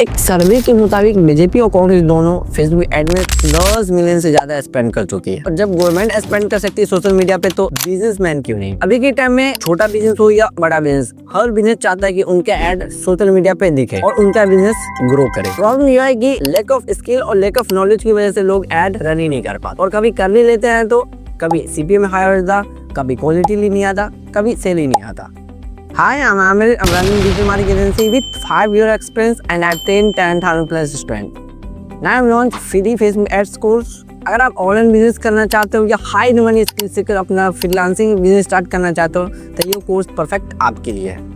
एक सर्वे के मुताबिक बीजेपी और कांग्रेस दोनों फेसबुक एड में 10 मिलियन से ज्यादा स्पेंड कर चुकी है। और जब गवर्नमेंट स्पेंड कर सकती है सोशल मीडिया पे, तो बिजनेसमैन क्यों नहीं? अभी के टाइम में छोटा बिजनेस हो या बड़ा बिजनेस, हर बिजनेस चाहता है कि उनका एड सोशल मीडिया पे दिखे और उनका बिजनेस ग्रो करे। प्रॉब्लम यह है कि लैक ऑफ स्किल और लैक ऑफ नॉलेज की वजह से लोग एड रन ही नहीं कर पाते, और कभी कर भी लेते हैं तो कभी CPM हाई होता, कभी क्वालिटी नहीं आता, कभी सेल ही नहीं आता। Hi, I'm running digital marketing agency with 5-year experience and I've trained 10,000 plus students. Now I'm launched free Facebook ads course. अगर आप ऑनलाइन बिजनेस करना चाहते हो या हाई मनी स्किल सीखकर अपना फ्रीलांसिंग बिजनेस स्टार्ट करना चाहते हो, तो ये कोर्स परफेक्ट आपके लिए है।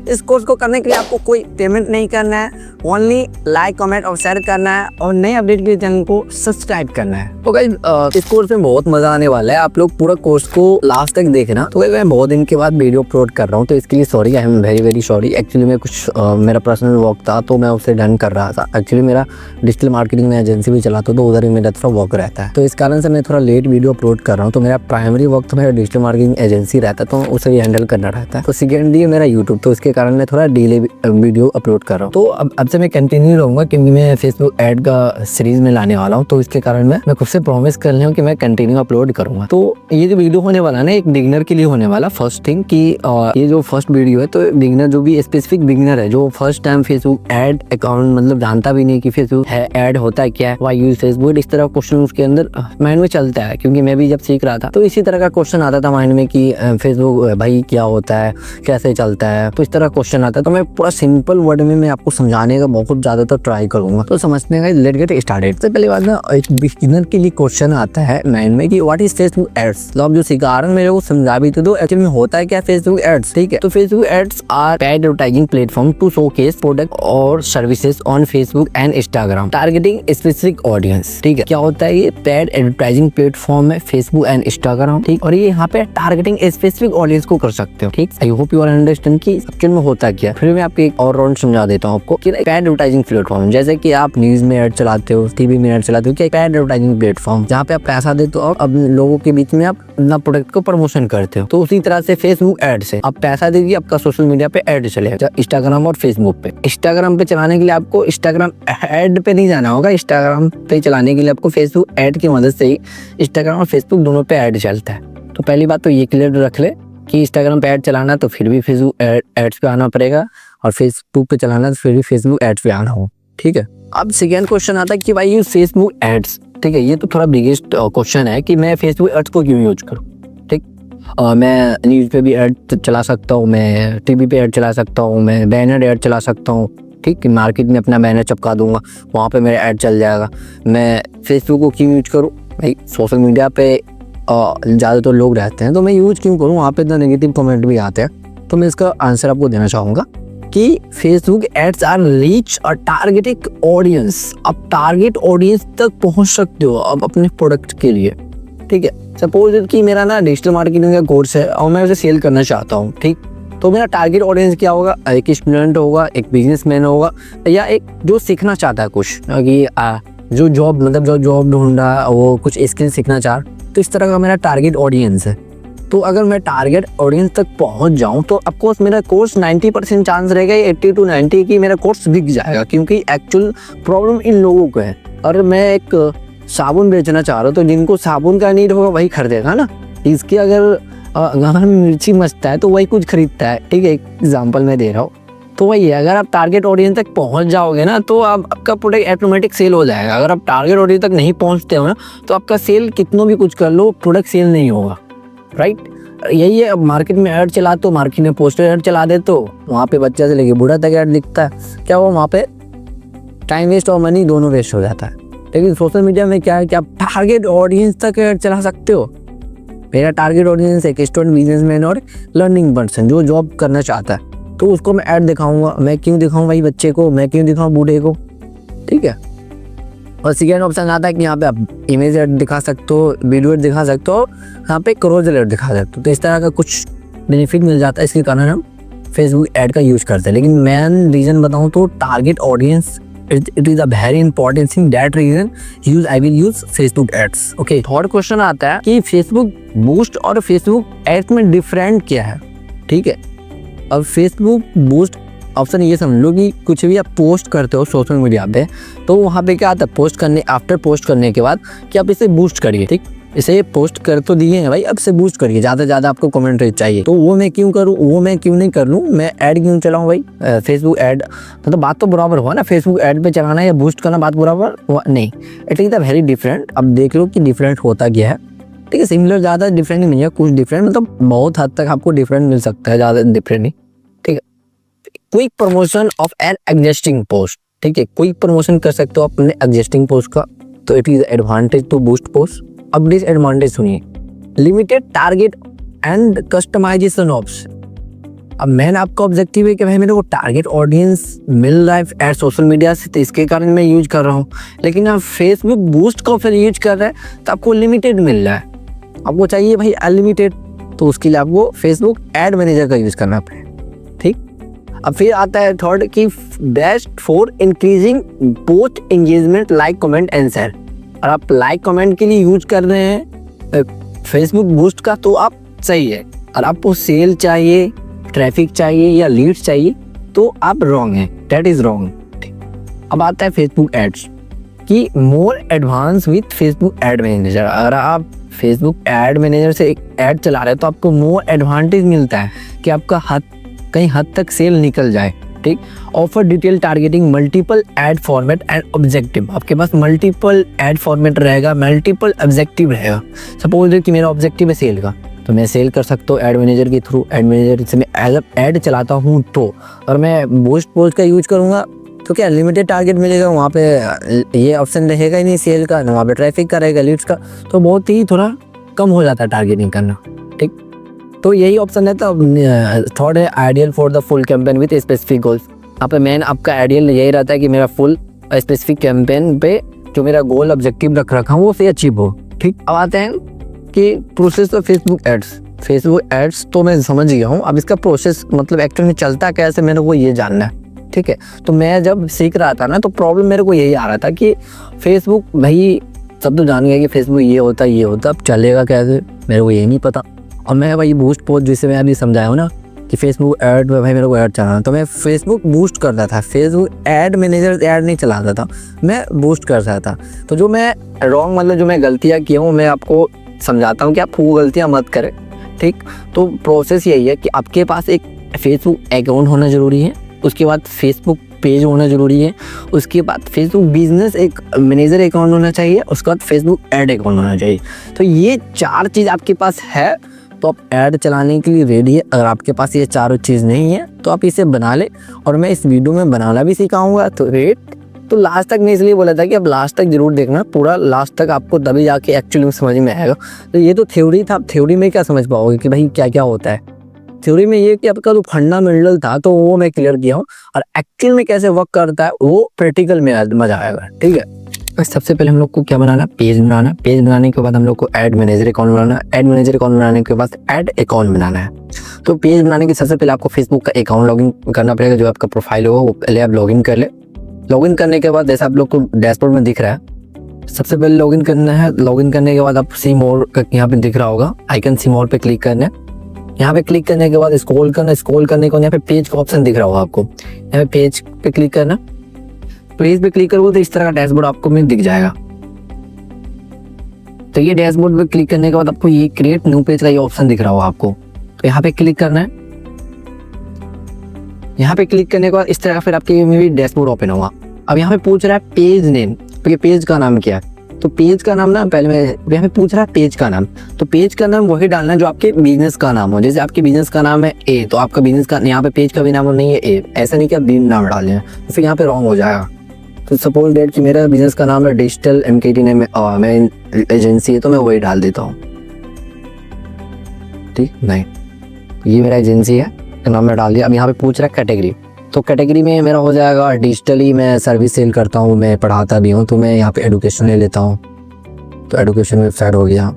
इस कोर्स को करने के लिए आपको कोई पेमेंट नहीं करना है, ओनली लाइक, कमेंट और शेयर करना है, और नए अपडेट के लिए चैनल को सब्सक्राइब करना है। तो गाइस इस कोर्स में बहुत मजा आने वाला है, आप लोग पूरा कोर्स को लास्ट तक देखना। तो गाइस मैं बहुत दिन के बाद वीडियो अपलोड कर रहा हूँ, तो इसके लिए sorry, I am very very sorry. Actually मैं कुछ मेरा पर्सनल वर्क था, तो मैं उसे डन कर रहा था। एक्चुअली मेरा डिजिटल मार्केटिंग में एजेंसी भी चलाता हूँ, तो उधर ही मेरा थोड़ा वर्क रहता है, तो इस कारण से मैं थोड़ा लेट वीडियो अपलोड कर रहा हूँ। तो मेरा प्राइमरी वर्क तो मेरा डिजिटल मार्केटिंग एजेंसी रहता है, तो उसे ही हैंडल करना रहता है। तो सेकेंडली मेरा यूट्यूब, तो इसके कारण मैं थोड़ा डिले वीडियो अपलोड कर रहा हूँ। तो अब से मैं कंटिन्यू रहूंगा, क्योंकि मैं फेसबुक एड का सीरीज में लाने वाला हूँ, तो इसके कारण मैं खुद से प्रॉमिस कर रहा हूँ कि मैं कंटिन्यू अपलोड करूंगा। तो ये जो वीडियो होने वाला है ना, एक बिगिनर के लिए होने वाला। फर्स्ट थिंग कि ये जो फर्स्ट वीडियो है, तो बिगिनर जो भी स्पेसिफिक बिगिनर है, जो first time Facebook ad account मतलब जानता भी नहीं कि फेसबुक है, एड होता है क्या है, व्हाई यूज फेसबुक, इस तरह क्वेश्चन उसके अंदर माइंड में चलता है। क्योंकि मैं भी जब सीख रहा था, तो इसी तरह का क्वेश्चन आता था माइंड में कि फेसबुक भाई क्या होता है, कैसे चलता है, तो इस तरह क्वेश्चन आता है। तो मैं पूरा सिंपल वर्ड में मैं आपको समझाने का बहुत ज्यादातर ट्राई करूंगा, तो समझने का लेट गेट स्टार्टेड। सबसे पहले बात ना, एक बिगिनर के लिए क्वेश्चन आता है माइंड में कि व्हाट इज फेसबुक एड्स। तो आप जो सिखा रहे हैं मेरे को समझा भी तो दो, एक्चुअली में होता है क्या फेसबुक एड्स, ठीक है। तो Facebook ads are paid advertising platform to showcase product और services on Facebook and Instagram targeting specific audience, ठीक है। क्या होता है ये पेड एडवर्टाइजिंग प्लेटफॉर्म है फेसबुक एंड इंस्टाग्राम, ठीक। और ये यहाँ पे टारगेटिंग स्पेसिफिक ऑडियंस को कर सकते हो, ठीक। I hope you are understand कि एक्चुअली में होता क्या। फिर मैं आपको एक और राउंड समझा देता हूँ आपको कि पेड एडवर्टाइजिंग प्लेटफॉर्म, जैसे कि आप न्यूज में ऐड चलाते हो, टीवी में ऐड चलाते हो, क्या पेड एडवर्टाइजिंग प्लेटफॉर्म जहाँ पे आप पैसा देते हो और अब लोगों के बीच में आप अपना प्रोडक्ट को प्रमोशन करते हो। तो उसी तरह से फेसबुक एड से आप पैसा दीजिए, आपका सोशल मीडिया पे एड चलेगा, इंस्टाग्राम और फेसबुक पे। इंस्टाग्राम पे चलाने के लिए आपको इंस्टाग्राम एड पे नहीं जाना होगा, इंस्टाग्राम पे चलाने के लिए आपको फेसबुक एड की मदद से ही इंस्टाग्राम और फेसबुक दोनों पे एड चलता है। तो पहली बात तो ये क्लियर रख ले कि इंस्टाग्राम पे ऐड चलाना तो फिर भी फेसबुक एड्स पे आना पड़ेगा, और फेसबुक पे चलाना तो फिर भी फेसबुक एड्स पे आना हो, ठीक है। अब सेकेंड क्वेश्चन आता है कि भाई यूज फेसबुक एड्स, ठीक है। ये तो थोड़ा बिगेस्ट क्वेश्चन है कि मैं फेसबुक एड्स को क्यों यूज करूँ, ठीक। मैं न्यूज़ पे भी ऐड चला सकता हूँ, मैं टीवी पे ऐड चला सकता हूँ, मैं बैनर ऐड चला सकता हूँ, ठीक। मार्केट में अपना बैनर चिपका दूंगा, वहाँ पे मेरा ऐड चल जाएगा। मैं फेसबुक को क्यों यूज करूँ भाई, सोशल मीडिया पे ज़्यादातर लोग रहते हैं, तो मैं यूज क्यों करूँ, वहाँ पे इतना नेगेटिव कमेंट भी आते हैं। तो मैं इसका आंसर आपको देना चाहूँगा कि फेसबुक एड्स आर रीच और टारगेटिंग ऑडियंस। आप टारगेट ऑडियंस तक पहुंच सकते हो अब अपने प्रोडक्ट के लिए, ठीक है। सपोज कि मेरा ना डिजिटल मार्केटिंग का कोर्स है और मैं उसे सेल करना चाहता हूँ, ठीक। तो मेरा टारगेट ऑडियंस क्या होगा, एक स्टूडेंट होगा, एक बिजनेसमैन होगा, या एक जो सीखना चाहता है कुछ, कि जो जॉब मतलब जो जॉब ढूंढ रहा है, वो कुछ स्किल सीखना चाह रहा। तो इस तरह का मेरा टारगेट ऑडियंस है। तो अगर मैं टारगेट ऑडियंस तक पहुंच जाऊं तो ऑफकोर्स मेरा कोर्स 90% चांस रहेगा, 80 to 90 की मेरा कोर्स बिक जाएगा, क्योंकि एक्चुअल प्रॉब्लम इन लोगों को है। और मैं एक साबुन बेचना चाह रहा हूँ, तो जिनको साबुन का नीड होगा वही खरीदेगा ना। इसके अगर घर में मिर्ची मचता है तो वही कुछ खरीदता है, ठीक है। एक एग्जाम्पल मैं दे रहा हूँ, तो वही है, अगर आप टारगेट ऑडियंस तक पहुंच जाओगे ना, तो आपका प्रोडक्ट ऑटोमेटिक सेल हो जाएगा। अगर आप टारगेट ऑडियंस तक नहीं पहुंचते हो ना, तो आपका सेल कितना भी कुछ कर लो, प्रोडक्ट सेल नहीं होगा, राइट। यही है, अब मार्केट में ऐड चला तो मार्केट में पोस्टर ऐड चला दे, तो वहाँ पे बच्चा से लेके बूढ़ा तक ऐड दिखता है, क्या हुआ, वहाँ पे टाइम वेस्ट और मनी दोनों वेस्ट हो जाता है। लेकिन सोशल मीडिया में क्या है कि आप टारगेट ऑडियंस तक ऐड चला सकते हो। मेरा टारगेट ऑडियंस एक स्टूडेंट, बिजनेसमैन और लर्निंग पर्सन जो जॉब करना चाहता है, तो उसको मैं ऐड दिखाऊंगा। मैं क्यों दिखाऊं भाई बच्चे को, मैं क्यों दिखाऊं बूढ़े को, ठीक है। और सेकेंड ऑप्शन आता है कि यहाँ पे आप इमेज ऐड दिखा सकते हो, वीडियो ऐड दिखा सकते हो, यहाँ पे क्रोजल ऐड दिखा सकते हो। तो इस तरह का कुछ बेनिफिट मिल जाता है, इसके कारण हम फेसबुक ऐड का यूज करते हैं। लेकिन मेन रीजन बताऊँ तो target audience, it is a very important thing, that reason I will use Facebook ads. Okay, third question आता है कि Facebook बूस्ट और Facebook एड्स में डिफरेंट क्या है, ठीक है। अब Facebook बूस्ट ऑप्शन ये समझ लो कि कुछ भी आप पोस्ट करते हो सोशल मीडिया पे, तो वहाँ पे क्या आता है, पोस्ट करने आफ्टर पोस्ट करने के बाद कि आप इसे बूस्ट करिए। ठीक, इसे पोस्ट कर तो दिए हैं भाई, अब से बूस्ट करिए, ज़्यादा से ज़्यादा आपको कमेंट रेट चाहिए। तो वो मैं क्यों करूँ, वो मैं क्यों नहीं कर लूँ, मैं ऐड क्यों चलाऊँ भाई, फेसबुक ऐड, मतलब बात तो बराबर हुआ ना, फेसबुक ऐड पे चलाना या बूस्ट करना बात बराबर हुआ नहीं। It is the very different. अब देख लो कि डिफरेंट होता क्या है। ठीक है, सिमिलर, ज़्यादा डिफरेंट नहीं है, कुछ डिफरेंट, मतलब बहुत हद तक आपको डिफरेंट मिल सकता है, ज़्यादा डिफरेंट नहीं। ठीक है, quick promotion of an existing post. ठीक है, क्विक प्रमोशन कर सकते हो अपने एग्जिस्टिंग पोस्ट का, तो it is advantage to boost post. अब डिसएडवांटेज सुनिए, limited target and customization option. अब मैन आपका ऑब्जेक्टिव है कि भाई मेरे को टारगेट ऑडियंस मिल रहा है एड सोशल मीडिया से, तो इसके कारण मैं यूज कर रहा हूँ। लेकिन आप फेसबुक बूस्ट का ऑप्शन यूज कर रहे हैं तो आपको लिमिटेड मिल रहा है, आपको चाहिए भाई अनलिमिटेड, तो उसके लिए आपको फेसबुक एड मैनेजर का यूज करना पड़ेगा। ठीक, अब फिर आता है थर्ड कि best for increasing post engagement like comment and share. और आप लाइक कमेंट के लिए यूज कर रहे हैं फेसबुक बूस्ट का तो आप सही है, और आपको सेल चाहिए, ट्रैफिक चाहिए या लीड्स चाहिए तो आप रॉन्ग हैं, दैट इज रॉन्ग। अब आता है फेसबुक एड्स कि more advance with Facebook ad manager. अगर आप फेसबुक एड मैनेजर से एक ऐड चला रहे हैं तो आपको मोर एडवांटेज मिलता है कि आपका कहीं हद तक सेल निकल जाए। ठीक, offer detail targeting multiple add format and objective. आपके पास मल्टीपल एड फॉर्मेट रहेगा, मल्टीपल ऑब्जेक्टिव रहेगा। सपोज कि मेरा ऑब्जेक्टिव है सेल का, तो मैं सेल कर सकता हूँ एड मैनेजर के थ्रू। एड मैनेजर से मैं एज एड चलाता हूँ तो, और मैं बूस्ट पोस्ट का यूज करूँगा तो क्या लिमिटेड टारगेट मिलेगा, वहाँ पे ये ऑप्शन रहेगा ही नहीं सेल का, ना वहाँ पे ट्रैफिक का रहेगा, लीड्स का, तो बहुत ही थोड़ा कम हो जाता है टारगेटिंग करना। ठीक, तो यही ऑप्शन है। तो थर्ड है ideal for the full campaign with specific goals. यहाँ पे मेन आपका आइडियल यही रहता है कि मेरा फुल स्पेसिफिक कैंपेन पे जो मेरा गोल ऑब्जेक्टिव रख रखा हूँ वो से अचीव हो। ठीक, अब आते हैं कि process of Facebook ads. Facebook ads तो मैं समझ गया हूँ, अब इसका प्रोसेस मतलब एक्चुअल में चलता कैसे मेरे को ये जानना है। ठीक है, तो मैं जब सीख रहा था ना तो प्रॉब्लम मेरे को यही आ रहा था कि फेसबुक, भाई सब तो जान गया कि फेसबुक ये होता अब चलेगा कैसे, मेरे को ये नहीं पता। और मैं भाई बूस्ट पोस्ट जिसे मैं अभी समझाया हूँ ना कि फेसबुक ऐड में भाई मेरे को ऐड चलाना, तो मैं फेसबुक बूस्ट करता था, फेसबुक ऐड मैनेजर ऐड नहीं चलाता था, मैं बूस्ट करता था। तो जो मैं रॉन्ग मतलब जो मैं गलतियाँ किया हूँ मैं आपको समझाता हूँ कि आप वो गलतियाँ मत करें। ठीक, तो प्रोसेस यही है कि आपके पास एक फेसबुक अकाउंट होना ज़रूरी है, उसके बाद फेसबुक पेज होना ज़रूरी है, उसके बाद फेसबुक बिजनेस एक मैनेजर अकाउंट होना चाहिए, उसके बाद फेसबुक ऐड अकाउंट होना चाहिए। तो ये 4 चीज़ आपके पास है तो आप ऐड चलाने के लिए रेडी है। अगर आपके पास ये चारों चीज़ नहीं है तो आप इसे बना ले, और मैं इस वीडियो में बनाना भी सिखाऊंगा। तो तो लास्ट तक मैं इसलिए बोला था कि आप लास्ट तक जरूर देखना, पूरा लास्ट तक आपको तभी जाके एक्चुअली में समझ में आएगा। तो ये तो थ्योरी था, थ्योरी में क्या समझ पाओगे कि भाई क्या क्या होता है। थ्योरी में ये कि आपका जो फंडामेंटल था तो वो मैं क्लियर किया हूँ, और एक्चुअल में कैसे वर्क करता है वो प्रैक्टिकल में मजा आएगा। ठीक है, तो सबसे पहले हम लोग को क्या बनाना, पेज बनाना। पेज बनाने के बाद हम लोग को ऐड मैनेजर अकाउंट बनाना। ऐड मैनेजर अकाउंट बनाने के बाद ऐड अकाउंट बनाना है। तो पेज बनाने के सबसे पहले आपको फेसबुक का अकाउंट लॉगिन करना पड़ेगा, जो आपका प्रोफाइल होगा वो पहले आप लॉगिन कर ले। लॉगिन करने के बाद जैसा आप लोग को डैशबोर्ड में दिख रहा है, सबसे पहले लॉगिन करना है। लॉगिन करने के बाद आप सी मोर का यहाँ पे दिख रहा होगा आइकन, सी मोर पे क्लिक करना है। यहाँ पे क्लिक करने के बाद स्क्रॉल करना, स्क्रॉल करने के बाद यहाँ पे पेज का ऑप्शन दिख रहा होगा आपको, यहाँ पे पेज पे क्लिक करना। पेज पे क्लिक करोगे तो इस तरह का डैशबोर्ड आपको में दिख जाएगा। तो ये डैशबोर्ड पे क्लिक करने के बाद आपको ये क्रिएट न्यू पेज का ये ऑप्शन दिख रहा होगा आपको, तो यहाँ पे क्लिक करना है। यहाँ पे क्लिक करने के बाद इस तरह का फिर आपके में भी डैशबोर्ड ओपन होगा। अब यहाँ पे पूछ रहा है पेज नेम, तो ये पेज का नाम क्या है। तो पेज का नाम ना पहले मैं यहाँ पे पूछ रहा है पेज का नाम, तो पेज का नाम वही डालना है जो आपके बिजनेस का नाम हो। जैसे आपके बिजनेस का नाम है ए, तो आपका बिजनेस का यहाँ पे पेज का भी नाम नहीं है ए, ऐसा नहीं कि आप भी नाम डाल लें तो फिर यहाँ पे रॉन्ग हो जाएगा। तो सपोज डेट कि मेरा बिजनेस का नाम है डिजिटल MKT नेम मैं एजेंसी है तो मैं वही डाल देता हूँ। ठीक, नहीं ये मेरा एजेंसी है तो नाम मैं डाल दिया। अब यहाँ पे पूछ रहा है कैटेगरी, तो कैटेगरी में मेरा हो जाएगा डिजिटली, मैं सर्विस सेल करता हूँ, मैं पढ़ाता भी हूँ, तो मैं यहाँ पे एडुकेशन ले लेता हूँ। तो एडुकेशन वेबसाइट हो गया।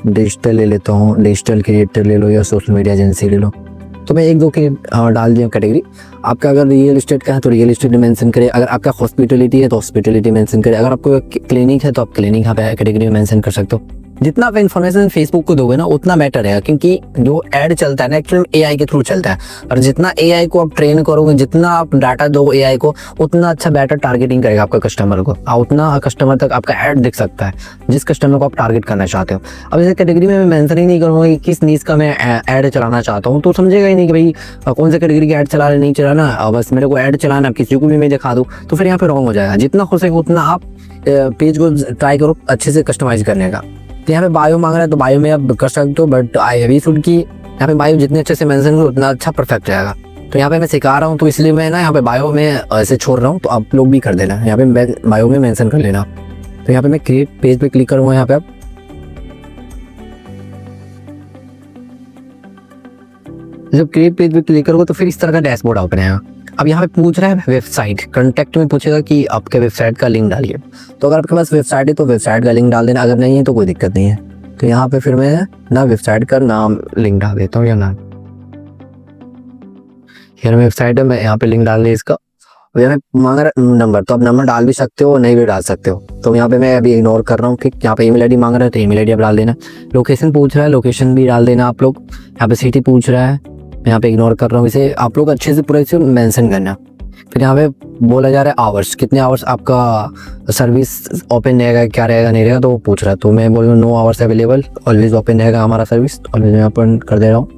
डिजिटल ले लेता हूँ, डिजिटल क्रिएटर ले लो या सोशल मीडिया एजेंसी ले लो। तो मैं 1-2 के डाल दिया कैटेगरी। आपका अगर रियल इस्टेट का है तो रियल इस्टेट मेंशन करें, अगर आपका हॉस्पिटलिटी है तो हॉस्पिटलिटी मेंशन करें, अगर आपको क्लिनिक है तो आप क्लिनिक यहाँ पे कैटेगरी में मेंशन कर सकते हो। जितना आप इन्फॉर्मेशन फेसबुक को दोगे ना उतना बेटर है, क्योंकि जो ऐड चलता है ना एक्चुअली एआई के थ्रू चलता है, और जितना एआई को आप ट्रेन करोगे, जितना आप डाटा दो एआई को, उतना अच्छा बेटर टारगेटिंग करेगा आपका कस्टमर को, उतना कस्टमर तक आपका ऐड दिख सकता है जिस कस्टमर को आप टारगेट करना चाहते हो। अब इस कैटेगरी में मैं मेंशन ही नहीं करूँगा कि किस नीच का मैं ऐड चलाना चाहता हूँ, तो समझेगा ही नहीं कि भाई कौन सा कैटेगरी की ऐड चला रहे, नहीं चलाना, बस मेरे को ऐड चलाना, किसी को भी मैं दिखा दूँ, तो फिर यहाँ पे रॉन्ग हो जाएगा। जितना हो सके उतना आप पेज को ट्राई करो अच्छे से कस्टमाइज करने का। तो यहाँ पे बायो मांग रहा है तो बायो में आप कर सकते हो, बट आई हैव शुड की यहाँ पे बायो जितने अच्छे से मेंशन करो उतना अच्छा परफेक्ट रहेगा। तो यहाँ पे मैं सिखा रहा हूँ तो इसलिए मैं ना यहाँ पे बायो में ऐसे छोड़ रहा हूँ, तो आप लोग भी कर देना, यहाँ पे बायो में मेंशन कर लेना। तो यहाँ पे मैं क्रिएट पेज पे क्लिक करूँगा। यहाँ पे आप जब क्रिएट पेज पे क्लिक करोगे तो फिर इस तरह का डैशबोर्ड ओपन आएगा। अब यहाँ पे पूछ रहा है वेबसाइट, कॉन्टैक्ट में पूछेगा कि आपके वेबसाइट का लिंक डालिए। तो अगर आपके पास वेबसाइट है तो वेबसाइट का लिंक डाल देना, अगर नहीं है तो कोई दिक्कत नहीं है। तो यहाँ पे फिर मैं ना वेबसाइट का नाम लिंक डाल देता हूँ, या नाम यार वेबसाइट है, मैं यहाँ पे लिंक डाल दिया इसका। यहाँ पे मांग रहा है नंबर, तो आप नंबर डाल भी सकते हो, नहीं भी डाल सकते हो। तो यहाँ पे मैं अभी इग्नोर कर रहा हूँ। ठीक, यहाँ पे ईमेल आईडी मांग रहा है तो ईमेल आईडी आप डाल देना। लोकेशन पूछ रहा है, लोकेशन भी डाल देना आप लोग। यहाँ पे सिटी पूछ रहा है, मैं यहाँ पे इग्नोर कर रहा हूँ, इसे आप लोग अच्छे से पूरा इसे मेंशन करना। फिर यहाँ पे बोला जा रहा है आवर्स, कितने आवर्स आपका सर्विस ओपन रहेगा, क्या रहेगा नहीं रहेगा, तो वो पूछ रहा है। तो मैं बोल रहा हूँ no hours available, always open रहेगा हमारा सर्विस, ऑलवेज मैं ओपन कर दे रहा हूँ।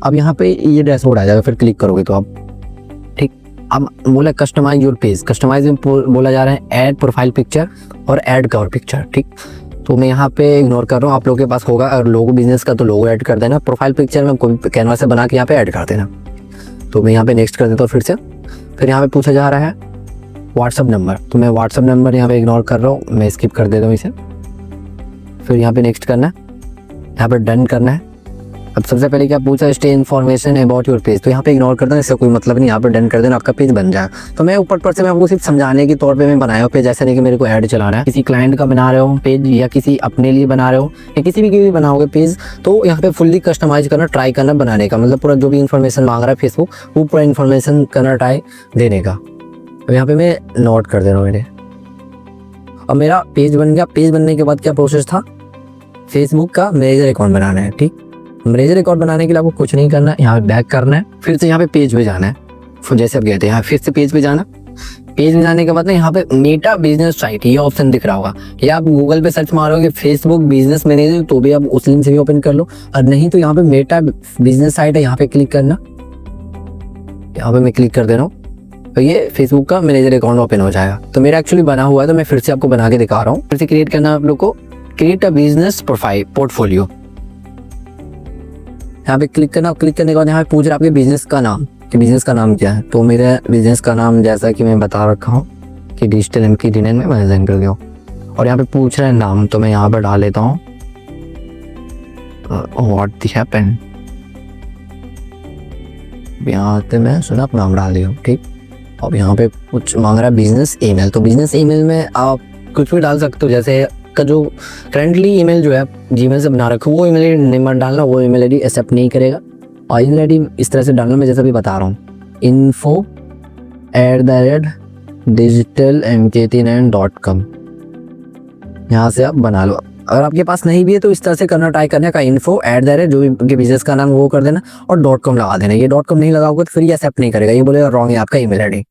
अब यहाँ पे ये डैशबोर्ड आ जाएगा, फिर क्लिक करोगे तो आप ठीक। अब बोला कस्टमाइज योर पेज, कस्टमाइज में बोला जा रहा है ऐड प्रोफाइल पिक्चर और ऐड कवर पिक्चर। ठीक, तो मैं यहाँ पे इग्नोर कर रहा हूँ, आप लोगों के पास होगा अगर लोगो बिजनेस का तो लोगो ऐड कर देना, प्रोफाइल पिक्चर में कोई कैनवा से बना के यहाँ पे ऐड कर देना। तो मैं यहाँ पे नेक्स्ट कर देता हूँ फिर से। फिर यहाँ पे पूछा जा रहा है व्हाट्सअप नंबर, तो मैं व्हाट्सअप नंबर यहाँ पे इग्नोर कर रहा हूँ, मैं स्किप कर देता हूँ इसे। फिर यहाँ पे नेक्स्ट करना है, यहाँ पे डन करना है। अब सबसे पहले क्या पूछा, stay information about your page, तो यहाँ पे इग्नोर कर देना, इससे कोई मतलब नहीं, यहाँ पे डन कर देना, आपका पेज बन जाएगा। तो मैं ऊपर से मैं आपको सिर्फ समझाने के तौर पे मैं बनाया हूँ पेज, ऐसा नहीं कि मेरे को ऐड चलाना है। किसी क्लाइंट का बना रहे हो पेज या किसी अपने लिए बना रहे हो या किसी भी बनाओगे पेज, तो यहाँ पे फुल्ली कस्टमाइज करना, ट्राई करना बनाने का, मतलब पूरा जो भी इन्फॉर्मेशन मांग रहा है फेसबुक वो पूरा इन्फॉर्मेशन करना, ट्राई देने का। तो यहाँ पे मैं नोट कर दे रहा हूँ मेरे। अब मेरा पेज बन गया। पेज बनने के बाद क्या प्रोसेस था, फेसबुक का मैनेजर अकाउंट बनाना है। ठीक, मैनेजर अकाउंट बनाने के लिए आपको कुछ नहीं करना है, यहाँ पे बैक करना है, फिर से यहाँ पे पेज पे जाना है। फिर जैसे आप गए थे यहाँ फिर से पेज पे जाना। पेज में जाने के बाद ना यहाँ पे मेटा बिजनेस साइट ये ऑप्शन दिख रहा होगा, या आप गूगल पे सर्च मारोगे फेसबुक बिजनेस मैनेजर तो भी आप उस लिंक से भी ओपन कर लो, और नहीं तो यहाँ पे मेटा बिजनेस साइट है, यहाँ पे क्लिक करना। यहाँ पे मैं क्लिक कर दे रहा हूँ तो ये फेसबुक का मैनेजर अकाउंट ओपन हो जाएगा। तो मेरा एक्चुअली बना हुआ है, तो मैं फिर से आपको बना के दिखा रहा हूँ। फिर से क्रिएट करना आप लोग को, create a business profile portfolio, यहाँ पे क्लिक करना। क्लिक करने के बाद यहाँ पे पूछ रहा है आपके बिजनेस का नाम, कि बिजनेस का नाम क्या है। तो मेरे बिजनेस का नाम जैसा कि मैं बता रखा हूँ कि डिजिटल एमके डिजाइन में मैनेजर कर दिया। और यहाँ पे पूछ रहा है नाम, तो मैं यहाँ पर डाल लेता हूँ व्हाट दी हैपेंड, यहाँ पे मैं सुना अपना नाम डाल दिया। ठीक, अब यहाँ पे कुछ मांग रहा है बिजनेस ईमेल, तो बिजनेस ईमेल में आप कुछ भी डाल सकते हो, जैसे का जो करंटली ईमेल जो है जीमेल से बना रखो वो ईमेल नंबर डालना, वो ईमेल आईडी एक्सेप्ट नहीं करेगा। और ईमेल आईडी इस तरह से डालना, मैं जैसा भी बता रहा हूँ, info@digitalmk39.com, यहाँ से आप बना लो। अगर आपके पास नहीं भी है तो इस तरह से करना, ट्राई करने का info@ जो भी बिजनेस का नाम वो कर देना और .com लगा देना। ये .com नहीं लगाओगे तो फिर ये एक्सेप्ट नहीं करेगा, ये बोलेगा रॉन्ग है आपका ईमेल आईडी,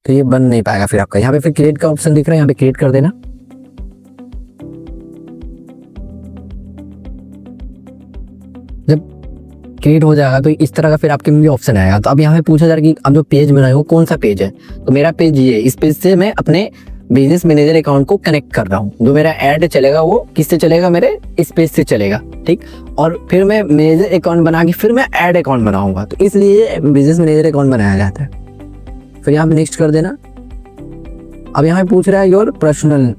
तो ये बन नहीं पाएगा फिर आपका। यहाँ पे फिर क्रिएट का ऑप्शन दिख रहा है, यहाँ पे क्रिएट कर देना। जब क्रिएट हो जाएगा तो इस तरह का फिर आपके में ऑप्शन आएगा। तो अब यहाँ पे पूछा जा रहा है कि अब जो पेज बनाए वो कौन सा पेज है, तो मेरा पेज ये है। इस पेज से मैं अपने बिजनेस मैनेजर अकाउंट को कनेक्ट कर रहा हूँ। जो मेरा ऐड चलेगा वो किससे चलेगा, मेरे इस पेज से चलेगा। ठीक, और फिर मैं मैनेजर अकाउंट बना के फिर मैं ऐड अकाउंट बनाऊंगा, तो इसलिए बिजनेस मैनेजर अकाउंट बनाया जाता है। फिर यहाँ पे नेक्स्ट कर देना। अब यहाँ पे पूछ रहा है योर पर्सनल,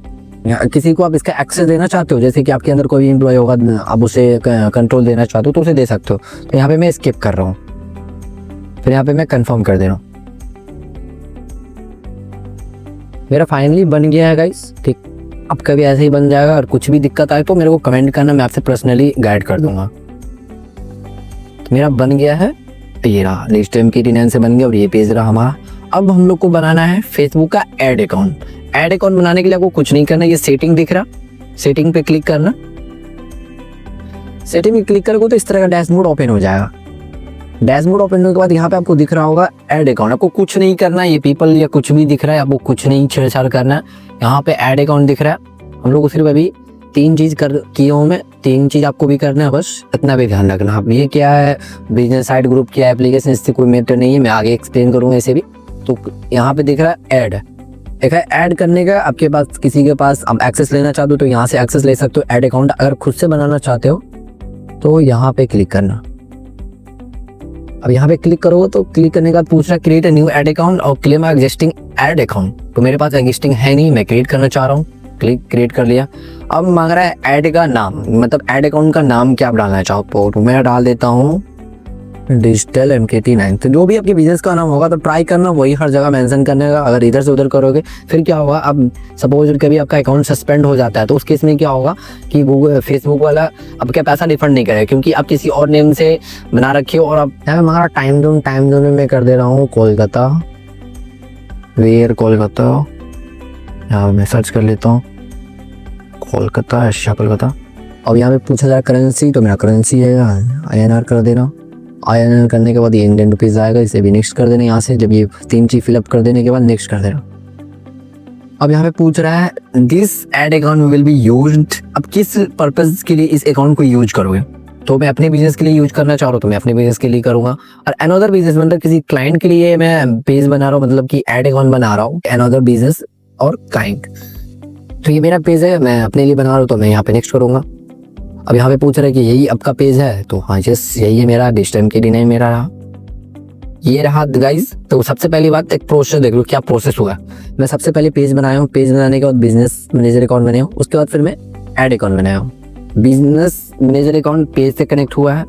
किसी को आप इसका एक्सेस देना चाहते हो, जैसे कि आपके अंदर कोई एम्प्लॉय होगा आप उसे कंट्रोल देना चाहते हो तो उसे दे सकते हो। तो यहाँ पे मैं स्किप कर रहा हूँ, फिर यहाँ पे मैं कंफर्म कर दे रहा हूँ। मेरा फाइनली बन गया है गाइस। ठीक, अब कभी ऐसे ही बन जाएगा, और कुछ भी दिक्कत आए तो मेरे को कमेंट करना, मैं आपसे पर्सनली गाइड कर दूंगा। तो मेरा बन गया है, ये रहा डिजिटल एमके39 से बन गया, और ये पेज रहा हमारा। अब हम लोग को बनाना है फेसबुक का ऐड अकाउंट। ऐड अकाउंट बनाने के लिए आपको कुछ नहीं करना, ये सेटिंग दिख रहा, सेटिंग पे क्लिक करना। सेटिंग पे क्लिक करोगे तो इस तरह का डैशबोर्ड ओपन हो जाएगा। डैशबोर्ड ओपन होने के बाद यहाँ पे आपको दिख रहा होगा ऐड अकाउंट। आपको कुछ नहीं करना, ये पीपल या कुछ भी दिख रहा है, आपको कुछ नहीं छेड़छाड़ करना है। यहाँ पे ऐड अकाउंट दिख रहा है। हम लोग को सिर्फ अभी 3 चीज कर किए हूँ मैं, 3 चीज आपको भी करना है, बस इतना भी ध्यान रखना। अब ये क्या है, बिजनेस साइट ग्रुप की एप्लीकेशन, इससे कोई मैटर नहीं है, मैं आगे एक्सप्लेन करूँगा इसे भी। तो यहाँ पे दिख रहा है ऐड, एक है ऐड करने का। आपके पास किसी के पास आप एक्सेस लेना चाहते हो तो यहाँ से एक्सेस ले सकते हो ऐड अकाउंट। अगर खुद से बनाना चाहते हो तो यहाँ पे क्लिक करना। अब यहाँ पे क्लिक करोगे तो क्लिक करने के बाद पूछ रहा है create a new add account और क्लेम एग्जिस्टिंग ऐड अकाउंट। तो मेरे पास एग्जिस्टिंग है नहीं, मैं क्रिएट करना चाह रहा हूँ। क्रिएट कर लिया। अब मांग रहा है ऐड का नाम, मतलब ऐड अकाउंट का नाम क्या आप डालना चाहो। तो मैं डाल देता हूँ डिजिटल MKT9। तो जो भी आपके बिजनेस का नाम होगा तो ट्राई करना वही हर जगह मेंशन करने का। अगर इधर से उधर करोगे फिर क्या होगा, अब सपोज कभी आपका अकाउंट सस्पेंड हो जाता है तो उस केस में क्या होगा कि गूगल फेसबुक वाला आपका पैसा रिफंड नहीं करेगा, क्योंकि आप किसी और नेम से बना रखे हो। और अब हमारा टाइम जोन में मैं कर दे रहा हूँ कोलकाता, वेयर कोलकाता। यहाँ मैं सर्च कर लेता हूँ कोलकाता, एशिया कोलकाता। अब यहाँ पे पूछा जाए करेंसी, तो मेरा करेंसी है INR कर देना। INR करने के बाद ये इंडियन रुपीज़ आएगा, इसे भी नेक्स्ट कर देना यहाँ से। जब ये 3 चीज फिलअप कर देने के बाद नेक्स्ट कर देना। अब यहाँ पे पूछ रहा है this ad account will be used. अब किस पर्पज के लिए इस अकाउंट को यूज करोगे, तो मैं अपने बिजनेस के लिए यूज करना चाह रहा हूँ तो मैं अपने बिजनेस के लिए करूँगा। और अनदर बिजनेस मतलब किसी क्लाइंट के लिए मैं पेज बना रहा हूँ, मतलब कि एड अकाउंट बना रहा हूँ अनदर बिजनेस और क्लाइंट। तो ये मेरा पेज है, मैं अपने लिए बना रहा हूँ तो मैं यहाँ पे नेक्स्ट करूँगा। अब यहाँ पे पूछ रहा है कि यही आपका पेज है, तो हाँ यस यही है मेरा, डिजिटल MKT9 मेरा रहा, ये रहा गाइस। तो सबसे पहली बात एक प्रोसेस देख लो क्या प्रोसेस हुआ। मैं सबसे पहले पेज बनाया हूँ, पेज बनाने के बाद बिजनेस मैनेजर अकाउंट बनाया हूँ, उसके बाद फिर मैं ऐड अकाउंट बनाया हूँ। बिजनेस मैनेजर अकाउंट पेज से कनेक्ट हुआ है,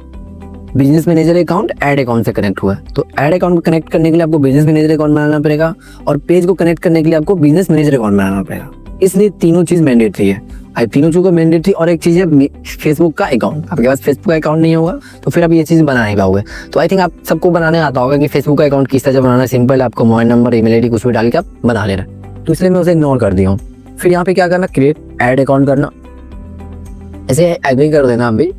business manager account add account से कनेक्ट हुआ है। तो ऐड अकाउंट को कनेक्ट करने के लिए आपको बिजनेस मैनेजर अकाउंट बनाना पड़ेगा और पेज को कनेक्ट करने के लिए आपको बिजनेस मैनेजर अकाउंट बनाना पड़ेगा। इसलिए तीनों चीज मैंडेटरी है। तीनों चीज़ों का मैंडेटरी। और एक चीज़ है फेसबुक का अकाउंट। आपके पास फेसबुक का अकाउंट नहीं होगा तो फिर आप ये चीज़ बना नहीं पाओगे। तो आई थिंक आप सबको बनाने आता होगा कि फेसबुक का अकाउंट किस तरह से बनाना है। सिंपल, आपको मोबाइल नंबर, ईमेल ID कुछ भी डाल के आप बना लेना। तो इसलिए मैं उसे इग्नोर कर दिया हूँ। फिर यहाँ पे क्या करना, क्रिएट ऐड अकाउंट करना, ऐसे एग्री कर देना। आप भी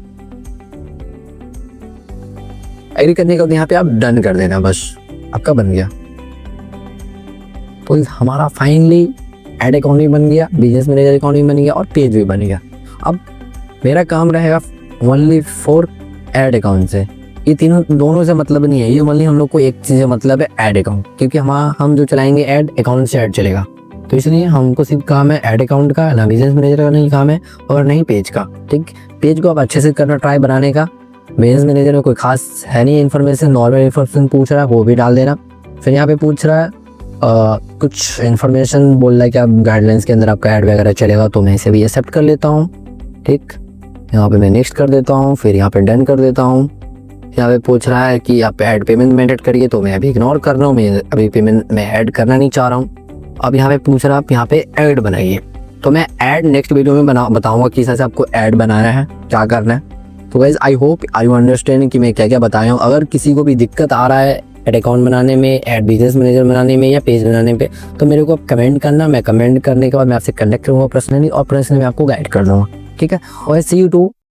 एग्री करने के बाद यहाँ पे आप डन कर देना, बस आपका बन गया। तो हमारा फाइनली ऐड अकाउंट भी बन गया, बिजनेस मैनेजर अकाउंट भी बन गया और पेज भी बन गया। अब मेरा काम रहेगा ओनली फॉर ऐड अकाउंट से। ये तीनों दोनों से मतलब नहीं है, ये ओनली हम लोग को एक चीज़ से मतलब है ऐड अकाउंट, क्योंकि हम जो चलाएंगे ऐड अकाउंट से ऐड चलेगा। तो इसलिए हमको सिर्फ काम है ऐड अकाउंट का, ना बिजनेस मैनेजर का नहीं काम है और नहीं पेज का। ठीक, पेज को आप अच्छे से करना ट्राई बनाने का। बिजनेस मैनेजर में कोई खास है नहीं इन्फॉर्मेशन, नॉर्मल इन्फॉर्मेशन पूछ रहा है वो भी डाल देना। फिर यहाँ पे पूछ रहा है कुछ इन्फॉर्मेशन, बोल रहा है कि आप गाइडलाइंस के अंदर आपका ऐड वगैरह चलेगा, तो मैं इसे भी एक्सेप्ट कर लेता हूँ। ठीक, यहाँ पे मैं नेक्स्ट कर देता हूँ, फिर यहाँ पे डन कर देता हूँ। यहाँ पे पूछ रहा है कि आप ऐड पेमेंट मेथड करिए, तो मैं अभी इग्नोर कर रहा हूँ, मैं अभी पेमेंट में ऐड करना नहीं चाह रहा हूँ। अब यहाँ पे पूछ रहा है आप यहाँ पे ऐड बनाइए, तो मैं ऐड नेक्स्ट वीडियो में बताऊँगा किस तरह से आपको ऐड बनाना है, क्या करना है। तो guys I hope you understand कि मैं क्या क्या बताया हूँ। अगर किसी को भी दिक्कत आ रहा है ऐड अकाउंट बनाने में, ऐड बिजनेस मैनेजर बनाने में या पेज बनाने पे, तो मेरे को आप कमेंट करना। मैं कमेंट करने के बाद मैं आपसे कनेक्ट करूँगा पर्सनली और पर्सनली मैं आपको गाइड कर दूँगा। ठीक है, और सी यू टू